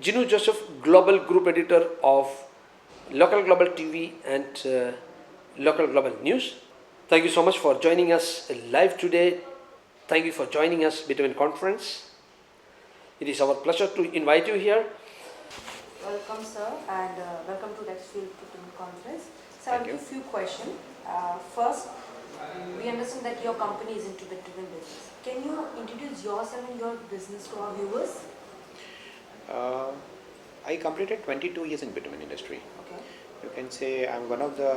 Ginu Joseph, Global Group Editor of Local Global TV and Local Global News. Thank you so much for joining us live today. Thank you for joining us Bitumen Conference. It is our pleasure to invite you here. Welcome, sir, and welcome to Rexfield Bitumen Conference. So, I'll give a few questions. First, we understand that your company is into bitumen business. Can you introduce yourself and your business to our viewers? I completed 22 years in bitumen industry. Okay. You can say I'm one of the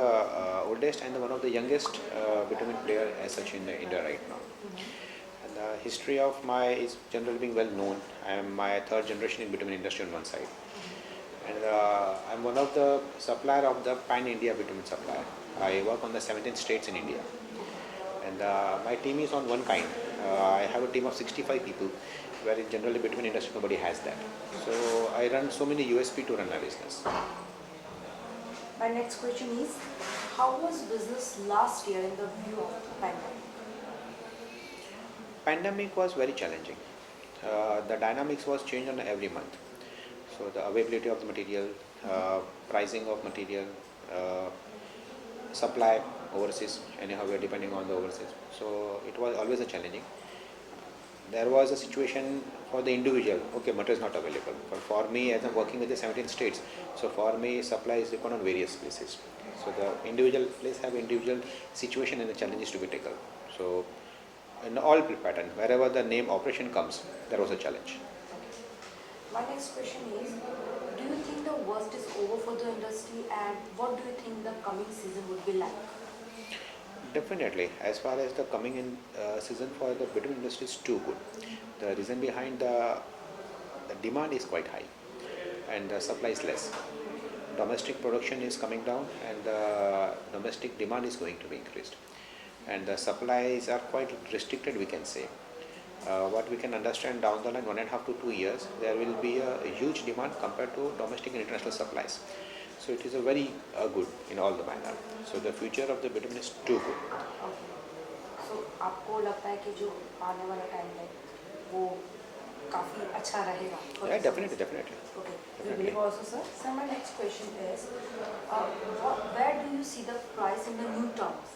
oldest and one of the youngest bitumen player as such in India right now. Mm-hmm. And the history of my is generally being well known. I am my third generation in bitumen industry on one side. And I'm one of the supplier of the pan-India bitumen supplier. I work on the 17 states in India. And my team is on one kind. I have a team of 65 people, where in generally bitumen industry nobody has that. So I run so many USP to run my business. My next question is, how was business last year in the view of the pandemic? Pandemic was very challenging. The dynamics was changed on every month. So the availability of the material, pricing of material, supply overseas, anyhow we are depending on the overseas. So it was always a challenging. There was a situation for the individual, okay, material is not available. But for me, as I'm working with the 17 states, so for me supply is required on various places. So the individual place have individual situation and the challenges to be taken. So in all pattern, wherever the name operation comes, there was a challenge. My next question is, do you think the worst is over for the industry, and what do you think the coming season would be like? Definitely, as far as the coming in season for the bitumen industry is too good. The reason behind the demand is quite high and the supply is less. Domestic production is coming down and the domestic demand is going to be increased. And the supplies are quite restricted, we can say. What we can understand down the line 1.5 to 2 years, there will be a huge demand compared to domestic and international supplies. So it is a very good in all the manner. So the future of the bitumen is too good. Okay. So, आपको लगता है कि जो आने वाला time है वो काफी अच्छा रहेगा? Yeah, definitely. Okay. We Definitely. believe also, sir. So my next question is, where do you see the price in the new terms?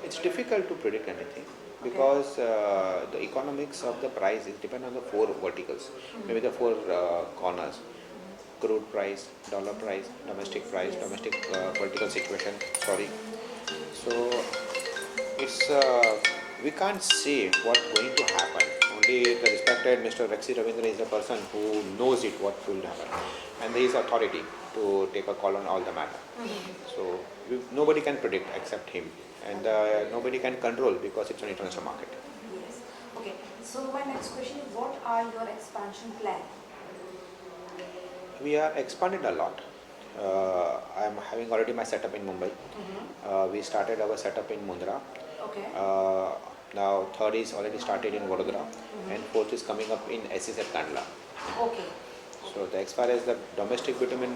It's difficult to predict anything because the economics of the price is depend on the four verticals, maybe the four corners: crude price, dollar price, domestic price, domestic political situation. Sorry. So it's we can't say what's going to happen. Only the respected Mr. Rexi Ravindra is the person who knows it what will happen, and he is authority to take a call on all the matter. So nobody can predict except him, and nobody can control because it's an international market. Yes. Okay. So my next question is, what are your expansion plans? We are expanded a lot. I am having already my setup in Mumbai. We started our setup in Mundra. Okay. Now third is already started in Vadodara, and fourth is coming up in SEZ at Kandla. Okay. So as far as the domestic bitumen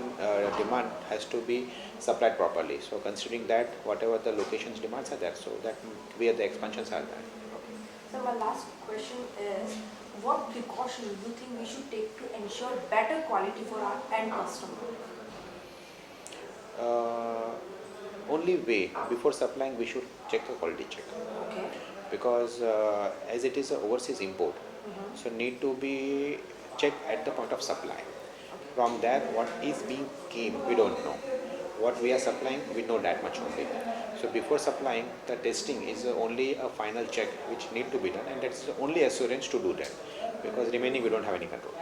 demand has to be supplied properly. So considering that, whatever the locations demands are there, so that where the expansions are there. So my last question is, what precaution do you think we should take to ensure better quality for our end customer? Only way before supplying we should check the quality check. Okay. Because as it is an overseas import, so need to be checked at the point of supply. From there, what is being came, we don't know. What we are supplying, we know that much only. So before supplying, the testing is only a final check which need to be done, and that's the only assurance to do that. Because remaining, we don't have any control.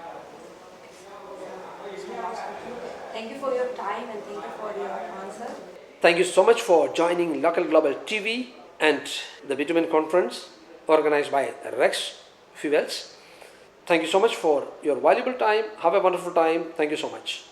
Thank you for your time and thank you for your answer. Thank you so much for joining Local Global TV and the Bitumen Conference organized by Rex Fuels. Thank you so much for your valuable time. Have a wonderful time. Thank you so much.